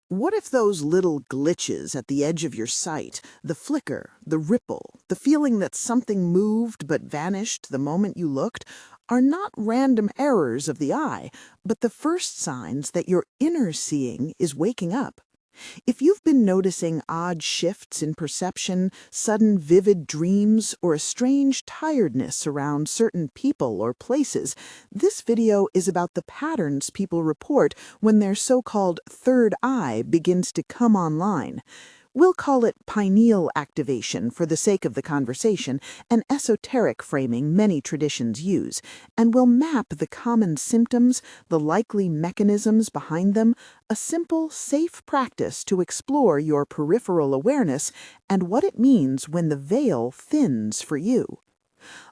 What if those little glitches at the edge of your sight, the flicker, the ripple, the feeling that something moved but vanished the moment you looked, are not random errors of the eye, but the first signs that your inner seeing is waking up? If you've been noticing odd shifts in perception, sudden vivid dreams, or a strange tiredness around certain people or places, this video is about the patterns people report when their so-called third eye begins to come online. We'll call it pineal activation for the sake of the conversation, an esoteric framing many traditions use, and we'll map the common symptoms, the likely mechanisms behind them, a simple, safe practice to explore your peripheral awareness and what it means when the veil thins for you.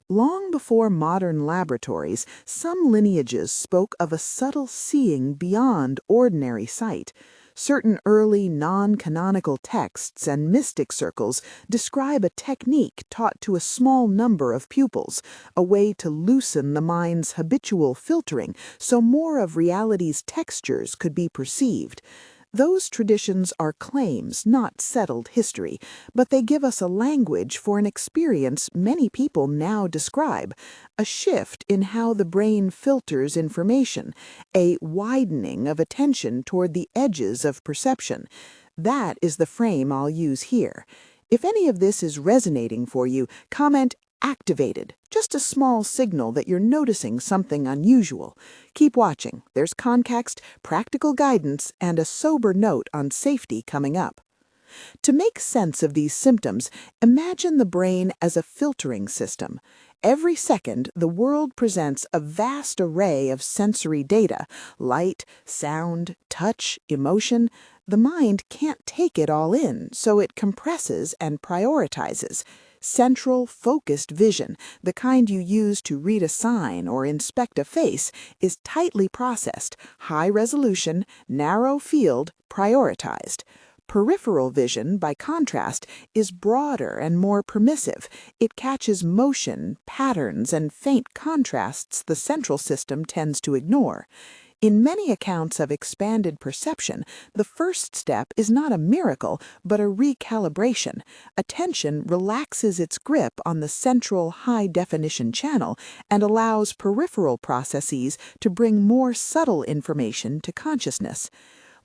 Long before modern laboratories, some lineages spoke of a subtle seeing beyond ordinary sight. Certain early non-canonical texts and mystic circles describe a technique taught to a small number of pupils, a way to loosen the mind's habitual filtering so more of reality's textures could be perceived. Those traditions are claims, not settled history, but they give us a language for an experience many people now describe, a shift in how the brain filters information, a widening of attention toward the edges of perception. That is the frame I'll use here. If any of this is resonating for you, comment activated, just a small signal that you're noticing something unusual. Keep watching. There's context, practical guidance, and a sober note on safety coming up. To make sense of these symptoms, imagine the brain as a filtering system. Every second, the world presents a vast array of sensory data: light, sound, touch, emotion. The mind can't take it all in, so it compresses and prioritizes. Central, focused vision, the kind you use to read a sign or inspect a face, is tightly processed, high resolution, narrow field, prioritized. Peripheral vision, by contrast, is broader and more permissive. It catches motion, patterns, and faint contrasts the central system tends to ignore. In many accounts of expanded perception, the first step is not a miracle, but a recalibration. Attention relaxes its grip on the central high-definition channel and allows peripheral processes to bring more subtle information to consciousness.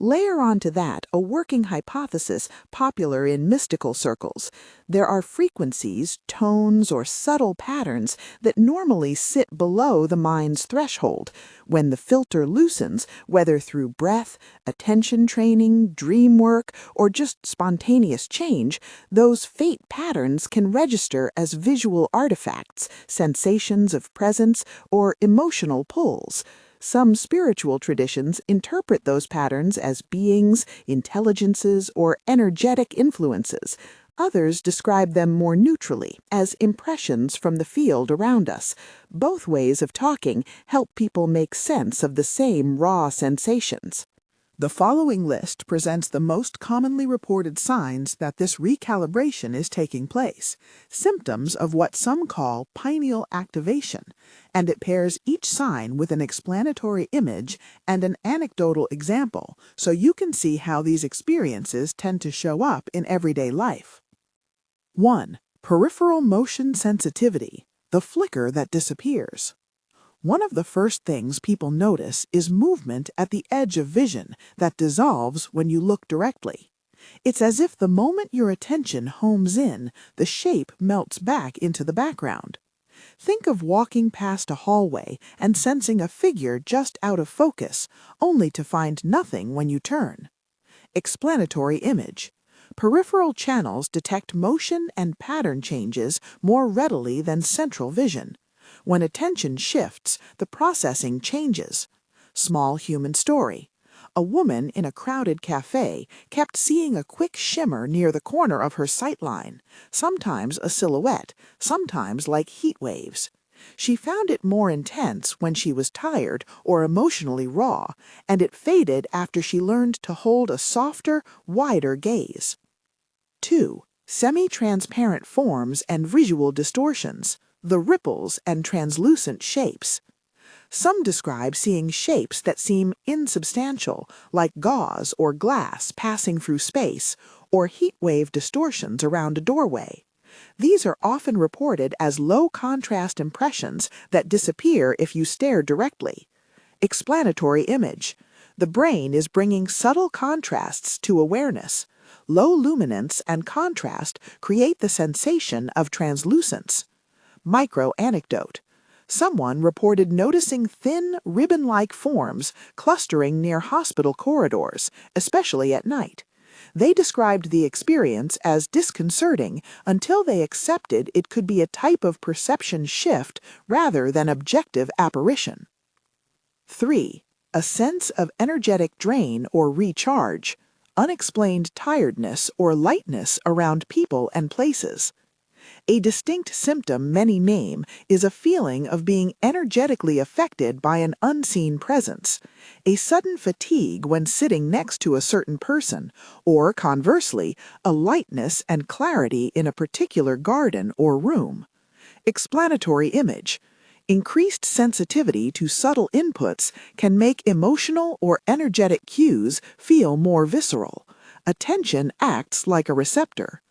Layer onto that a working hypothesis popular in mystical circles. There are frequencies, tones, or subtle patterns that normally sit below the mind's threshold. When the filter loosens, whether through breath, attention training, dream work, or just spontaneous change, those faint patterns can register as visual artifacts, sensations of presence, or emotional pulls. Some spiritual traditions interpret those patterns as beings, intelligences, or energetic influences. Others describe them more neutrally, as impressions from the field around us. Both ways of talking help people make sense of the same raw sensations. The following list presents the most commonly reported signs that this recalibration is taking place, symptoms of what some call pineal activation, and it pairs each sign with an explanatory image and an anecdotal example so you can see how these experiences tend to show up in everyday life. 1. Peripheral motion sensitivity, the flicker that disappears. One of the first things people notice is movement at the edge of vision that dissolves when you look directly. It's as if the moment your attention homes in, the shape melts back into the background. Think of walking past a hallway and sensing a figure just out of focus, only to find nothing when you turn. Explanatory image. Peripheral channels detect motion and pattern changes more readily than central vision. When attention shifts, the processing changes. Small human story. A woman in a crowded cafe kept seeing a quick shimmer near the corner of her sight line, sometimes a silhouette, sometimes like heat waves. She found it more intense when she was tired or emotionally raw, and it faded after she learned to hold a softer, wider gaze. 2. Semi-transparent forms and visual distortions, the ripples and translucent shapes. Some describe seeing shapes that seem insubstantial, like gauze or glass passing through space, or heat wave distortions around a doorway. These are often reported as low-contrast impressions that disappear if you stare directly. Explanatory image. The brain is bringing subtle contrasts to awareness. Low luminance and contrast create the sensation of translucence. Micro-anecdote. Someone reported noticing thin, ribbon-like forms clustering near hospital corridors, especially at night. They described the experience as disconcerting until they accepted it could be a type of perception shift rather than objective apparition. 3. A sense of energetic drain or recharge, unexplained tiredness or lightness around people and places. A distinct symptom many name is a feeling of being energetically affected by an unseen presence, a sudden fatigue when sitting next to a certain person, or conversely, a lightness and clarity in a particular garden or room. Explanatory image. Increased sensitivity to subtle inputs can make emotional or energetic cues feel more visceral. Attention acts like a receptor.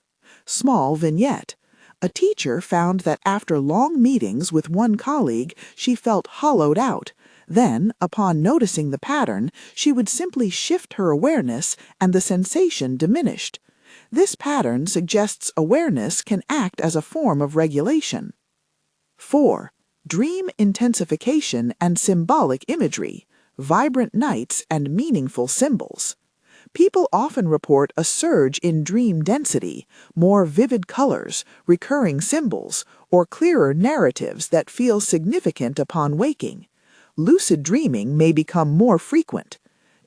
Small vignette. A teacher found that after long meetings with one colleague, she felt hollowed out. Then, upon noticing the pattern, she would simply shift her awareness and the sensation diminished. This pattern suggests awareness can act as a form of regulation. 4. Dream intensification and symbolic imagery, vibrant nights and meaningful symbols. People often report a surge in dream density, more vivid colors, recurring symbols, or clearer narratives that feel significant upon waking. Lucid dreaming may become more frequent.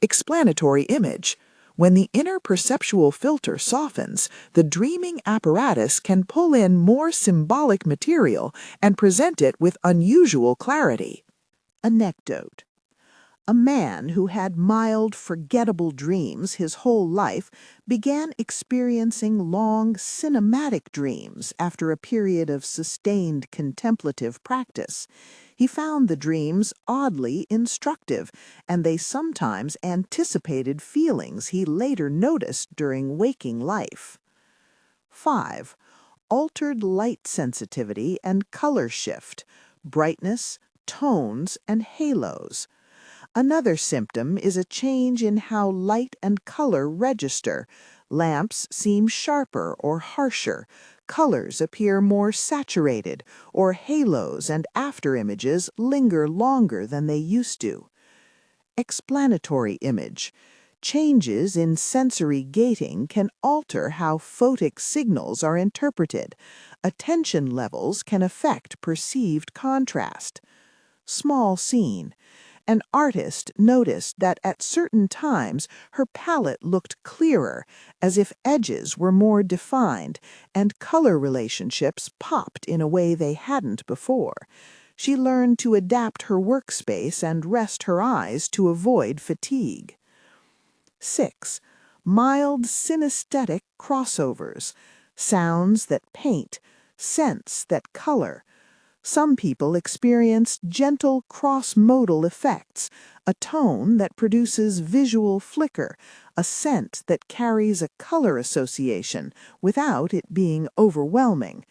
Explanatory image. When the inner perceptual filter softens, the dreaming apparatus can pull in more symbolic material and present it with unusual clarity. Anecdote. A man who had mild, forgettable dreams his whole life began experiencing long, cinematic dreams after a period of sustained contemplative practice. He found the dreams oddly instructive, and they sometimes anticipated feelings he later noticed during waking life. 5. Altered light sensitivity and color shift, brightness, tones, and halos. Another symptom is a change in how light and color register. Lamps seem sharper or harsher, colors appear more saturated, or halos and afterimages linger longer than they used to. Explanatory image. Changes in sensory gating can alter how photic signals are interpreted. Attention levels can affect perceived contrast. Small scene. An artist noticed that at certain times her palette looked clearer, as if edges were more defined, and color relationships popped in a way they hadn't before. She learned to adapt her workspace and rest her eyes to avoid fatigue. 6. Mild synesthetic crossovers, sounds that paint, scents that color. Some people experience gentle cross-modal effects, a tone that produces visual flicker, a scent that carries a color association without it being overwhelming.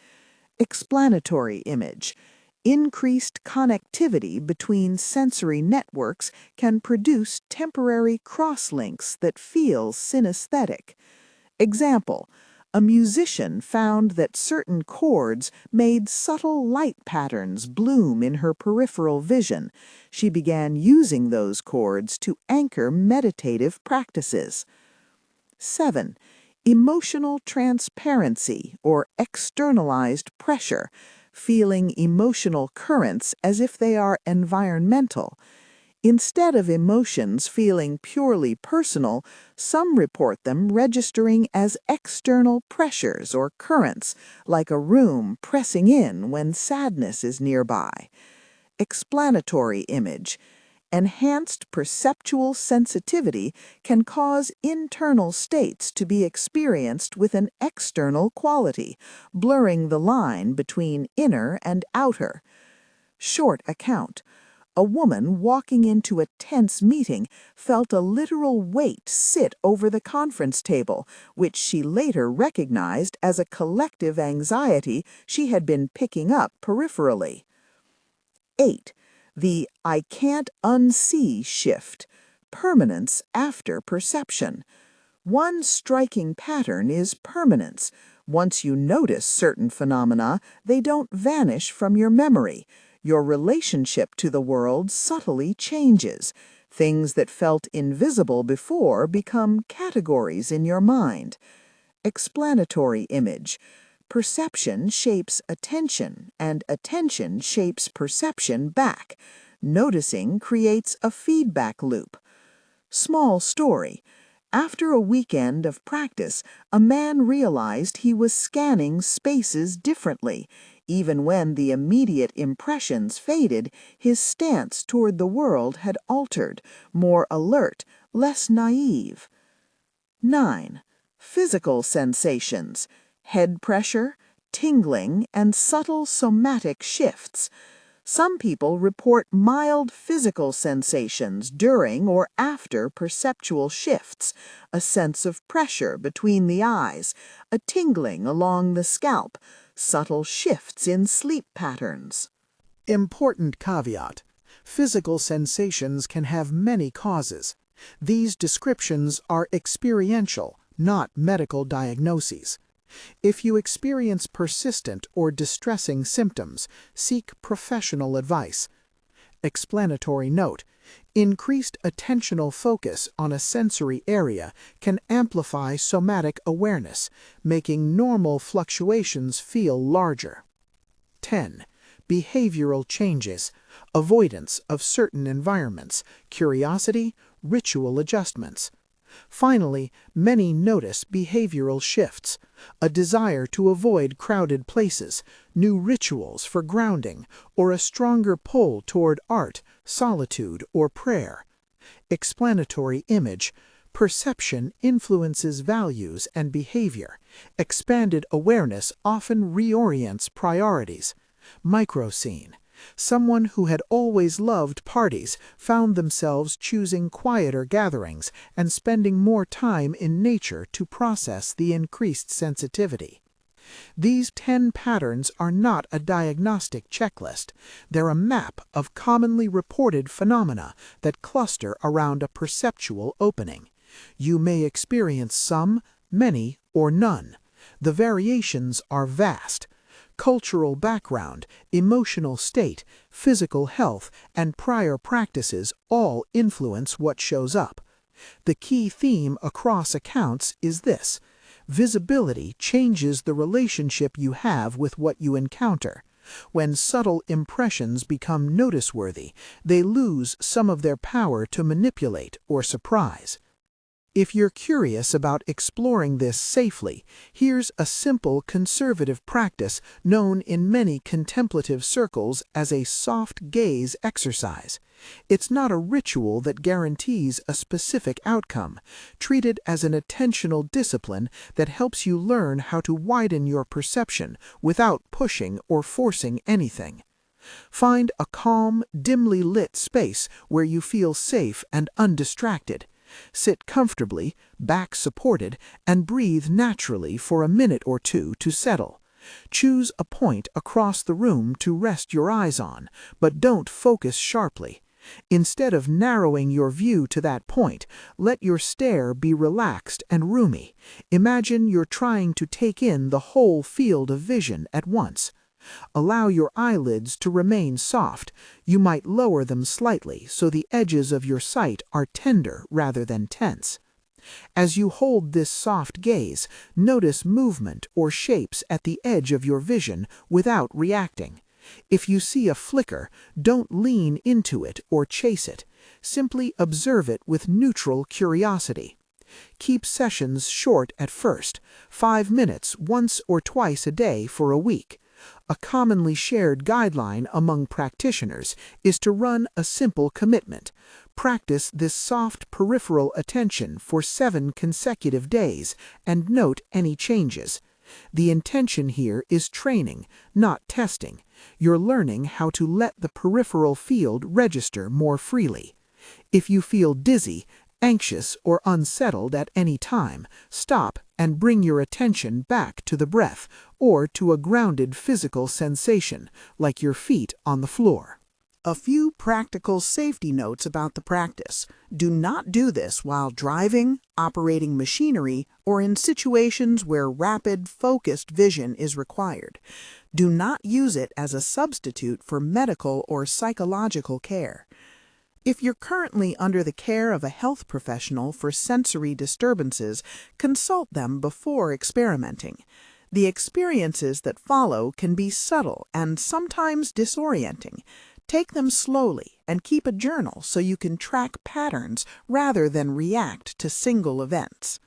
Explanatory image. Increased connectivity between sensory networks can produce temporary crosslinks that feel synesthetic. Example. A musician found that certain chords made subtle light patterns bloom in her peripheral vision. She began using those chords to anchor meditative practices. 7. Emotional transparency or externalized pressure, feeling emotional currents as if they are environmental. Instead of emotions feeling purely personal, some report them registering as external pressures or currents, like a room pressing in when sadness is nearby. Explanatory image. Enhanced perceptual sensitivity can cause internal states to be experienced with an external quality, blurring the line between inner and outer. Short account. A woman walking into a tense meeting felt a literal weight sit over the conference table, which she later recognized as a collective anxiety she had been picking up peripherally. 8. The I can't unsee shift, permanence after perception. One striking pattern is permanence. Once you notice certain phenomena, they don't vanish from your memory. Your relationship to the world subtly changes. Things that felt invisible before become categories in your mind. Explanatory image. Perception shapes attention, and attention shapes perception back. Noticing creates a feedback loop. Small story. After a weekend of practice, a man realized he was scanning spaces differently. Even when the immediate impressions faded, his stance toward the world had altered, more alert, less naive. 9. Physical sensations. Head pressure, tingling, and subtle somatic shifts. Some people report mild physical sensations during or after perceptual shifts, a sense of pressure between the eyes, a tingling along the scalp, subtle shifts in sleep patterns. Important caveat: physical sensations can have many causes. These descriptions are experiential, not medical diagnoses. If you experience persistent or distressing symptoms, seek professional advice. Explanatory note: increased attentional focus on a sensory area can amplify somatic awareness, making normal fluctuations feel larger. 10. Behavioral changes, avoidance of certain environments, curiosity, ritual adjustments. Finally, many notice behavioral shifts, a desire to avoid crowded places, new rituals for grounding, or a stronger pull toward art, solitude, or prayer. Explanatory image: perception influences values and behavior. Expanded awareness often reorients priorities. Microscene: someone who had always loved parties found themselves choosing quieter gatherings and spending more time in nature to process the increased sensitivity. These 10 patterns are not a diagnostic checklist. They're a map of commonly reported phenomena that cluster around a perceptual opening. You may experience some, many, or none. The variations are vast. Cultural background, emotional state, physical health, and prior practices all influence what shows up. The key theme across accounts is this: visibility changes the relationship you have with what you encounter. When subtle impressions become noticeworthy, they lose some of their power to manipulate or surprise. If you're curious about exploring this safely, here's a simple conservative practice known in many contemplative circles as a soft gaze exercise. It's not a ritual that guarantees a specific outcome. Treat it as an attentional discipline that helps you learn how to widen your perception without pushing or forcing anything. Find a calm, dimly lit space where you feel safe and undistracted. Sit comfortably, back supported, and breathe naturally for a minute or two to settle. Choose a point across the room to rest your eyes on, but don't focus sharply. Instead of narrowing your view to that point, let your stare be relaxed and roomy. Imagine you're trying to take in the whole field of vision at once. Allow your eyelids to remain soft. You might lower them slightly so the edges of your sight are tender rather than tense. As you hold this soft gaze, notice movement or shapes at the edge of your vision without reacting. If you see a flicker, don't lean into it or chase it. Simply observe it with neutral curiosity. Keep sessions short at first, 5 minutes once or twice a day for a week. A commonly shared guideline among practitioners is to run a simple commitment. Practice this soft peripheral attention for 7 consecutive days and note any changes. The intention here is training, not testing. You're learning how to let the peripheral field register more freely. If you feel dizzy, anxious, or unsettled at any time, stop and bring your attention back to the breath or to a grounded physical sensation, like your feet on the floor. A few practical safety notes about the practice. Do not do this while driving, operating machinery, or in situations where rapid, focused vision is required. Do not use it as a substitute for medical or psychological care. If you're currently under the care of a health professional for sensory disturbances, consult them before experimenting. The experiences that follow can be subtle and sometimes disorienting. Take them slowly and keep a journal so you can track patterns rather than react to single events.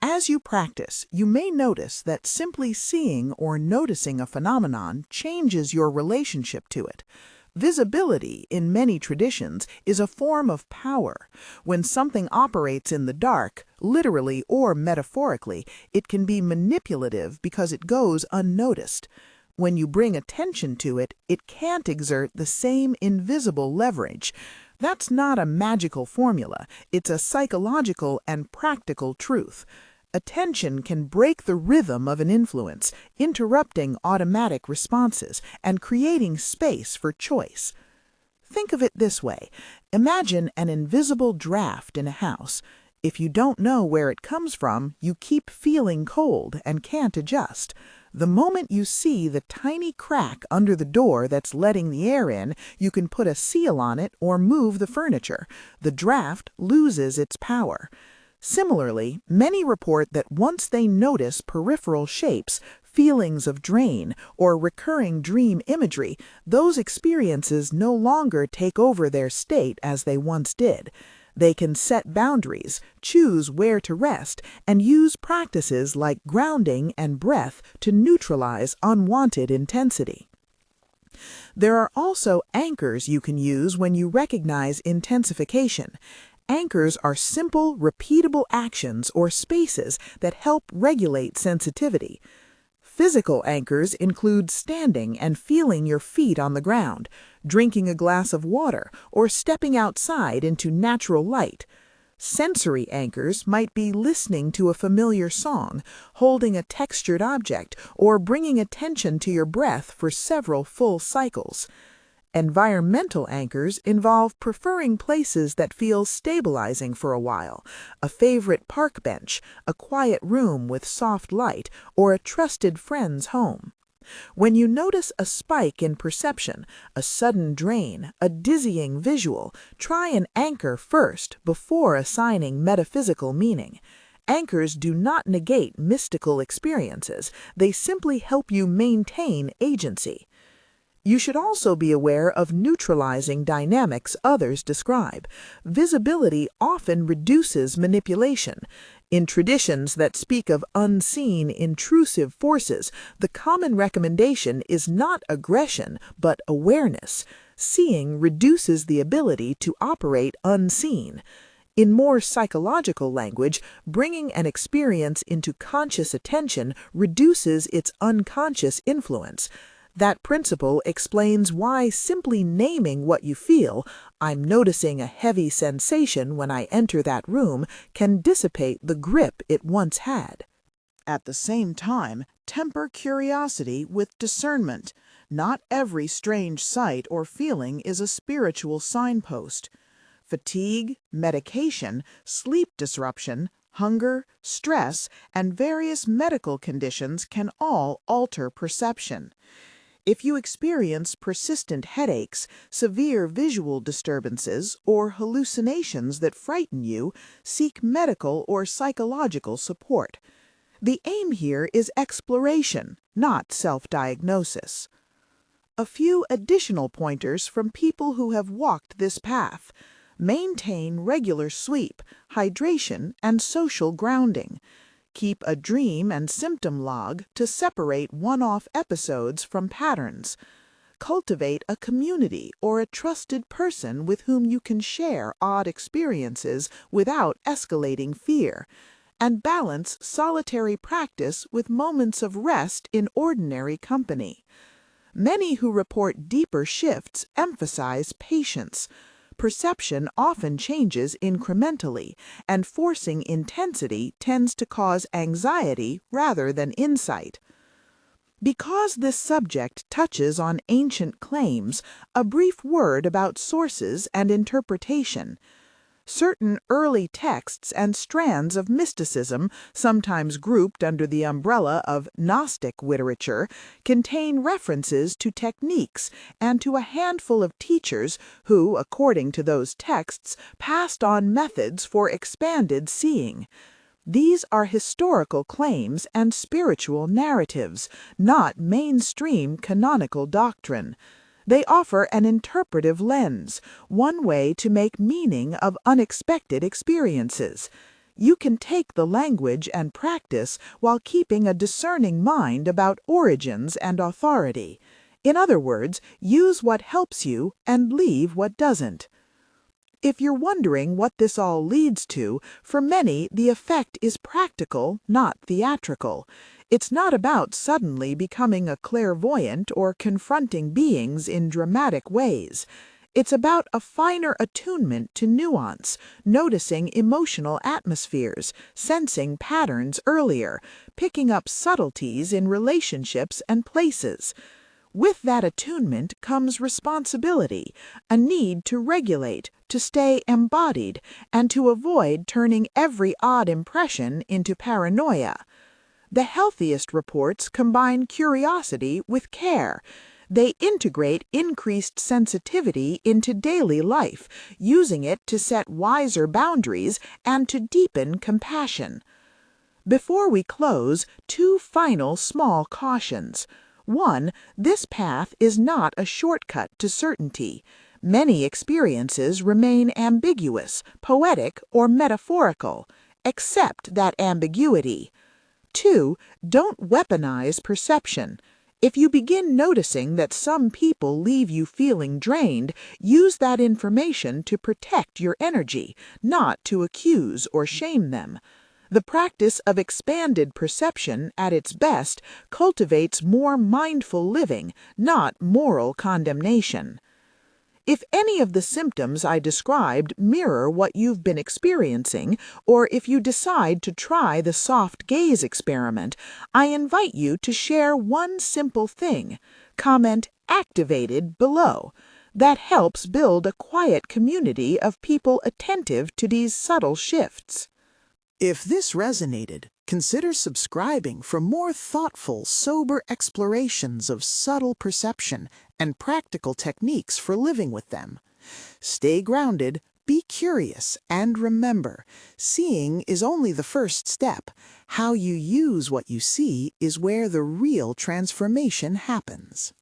As you practice, you may notice that simply seeing or noticing a phenomenon changes your relationship to it. Visibility, in many traditions, is a form of power. When something operates in the dark, literally or metaphorically, it can be manipulative because it goes unnoticed. When you bring attention to it, it can't exert the same invisible leverage. That's not a magical formula, it's a psychological and practical truth. Attention can break the rhythm of an influence, interrupting automatic responses and creating space for choice. Think of it this way. Imagine an invisible draft in a house. If you don't know where it comes from, you keep feeling cold and can't adjust. The moment you see the tiny crack under the door that's letting the air in, you can put a seal on it or move the furniture. The draft loses its power. Similarly, many report that once they notice peripheral shapes, feelings of drain, or recurring dream imagery, those experiences no longer take over their state as they once did. They can set boundaries, choose where to rest, and use practices like grounding and breath to neutralize unwanted intensity. There are also anchors you can use when you recognize intensification. Anchors are simple, repeatable actions or spaces that help regulate sensitivity. Physical anchors include standing and feeling your feet on the ground, drinking a glass of water, or stepping outside into natural light. Sensory anchors might be listening to a familiar song, holding a textured object, or bringing attention to your breath for several full cycles. Environmental anchors involve preferring places that feel stabilizing for a while, a favorite park bench, a quiet room with soft light, or a trusted friend's home. When you notice a spike in perception, a sudden drain, a dizzying visual, try an anchor first before assigning metaphysical meaning. Anchors do not negate mystical experiences, they simply help you maintain agency. You should also be aware of neutralizing dynamics others describe. Visibility often reduces manipulation. In traditions that speak of unseen, intrusive forces, the common recommendation is not aggression, but awareness. Seeing reduces the ability to operate unseen. In more psychological language, bringing an experience into conscious attention reduces its unconscious influence. That principle explains why simply naming what you feel, "I'm noticing a heavy sensation when I enter that room," can dissipate the grip it once had. At the same time, temper curiosity with discernment. Not every strange sight or feeling is a spiritual signpost. Fatigue, medication, sleep disruption, hunger, stress, and various medical conditions can all alter perception. If you experience persistent headaches, severe visual disturbances, or hallucinations that frighten you, seek medical or psychological support. The aim here is exploration, not self-diagnosis. A few additional pointers from people who have walked this path. Maintain regular sleep, hydration, and social grounding. Keep a dream and symptom log to separate one-off episodes from patterns. Cultivate a community or a trusted person with whom you can share odd experiences without escalating fear. And balance solitary practice with moments of rest in ordinary company. Many who report deeper shifts emphasize patience. Perception often changes incrementally, and forcing intensity tends to cause anxiety rather than insight. Because this subject touches on ancient claims, a brief word about sources and interpretation. Certain early texts and strands of mysticism, sometimes grouped under the umbrella of Gnostic literature, contain references to techniques and to a handful of teachers who, according to those texts, passed on methods for expanded seeing. These are historical claims and spiritual narratives, not mainstream canonical doctrine. They offer an interpretive lens, one way to make meaning of unexpected experiences. You can take the language and practice while keeping a discerning mind about origins and authority. In other words, use what helps you and leave what doesn't. If you're wondering what this all leads to, for many the effect is practical, not theatrical. It's not about suddenly becoming a clairvoyant or confronting beings in dramatic ways. It's about a finer attunement to nuance, noticing emotional atmospheres, sensing patterns earlier, picking up subtleties in relationships and places. With that attunement comes responsibility, a need to regulate, to stay embodied, and to avoid turning every odd impression into paranoia. The healthiest reports combine curiosity with care. They integrate increased sensitivity into daily life, using it to set wiser boundaries and to deepen compassion. Before we close, two final small cautions. 1. This path is not a shortcut to certainty. Many experiences remain ambiguous, poetic, or metaphorical. Accept that ambiguity. 2. Don't weaponize perception. If you begin noticing that some people leave you feeling drained, use that information to protect your energy, not to accuse or shame them. The practice of expanded perception, at its best, cultivates more mindful living, not moral condemnation. If any of the symptoms I described mirror what you've been experiencing, or if you decide to try the soft gaze experiment, I invite you to share one simple thing. Comment "activated" below. That helps build a quiet community of people attentive to these subtle shifts. If this resonated, consider subscribing for more thoughtful, sober explorations of subtle perception and practical techniques for living with them. Stay grounded, be curious, and remember, seeing is only the first step. How you use what you see is where the real transformation happens.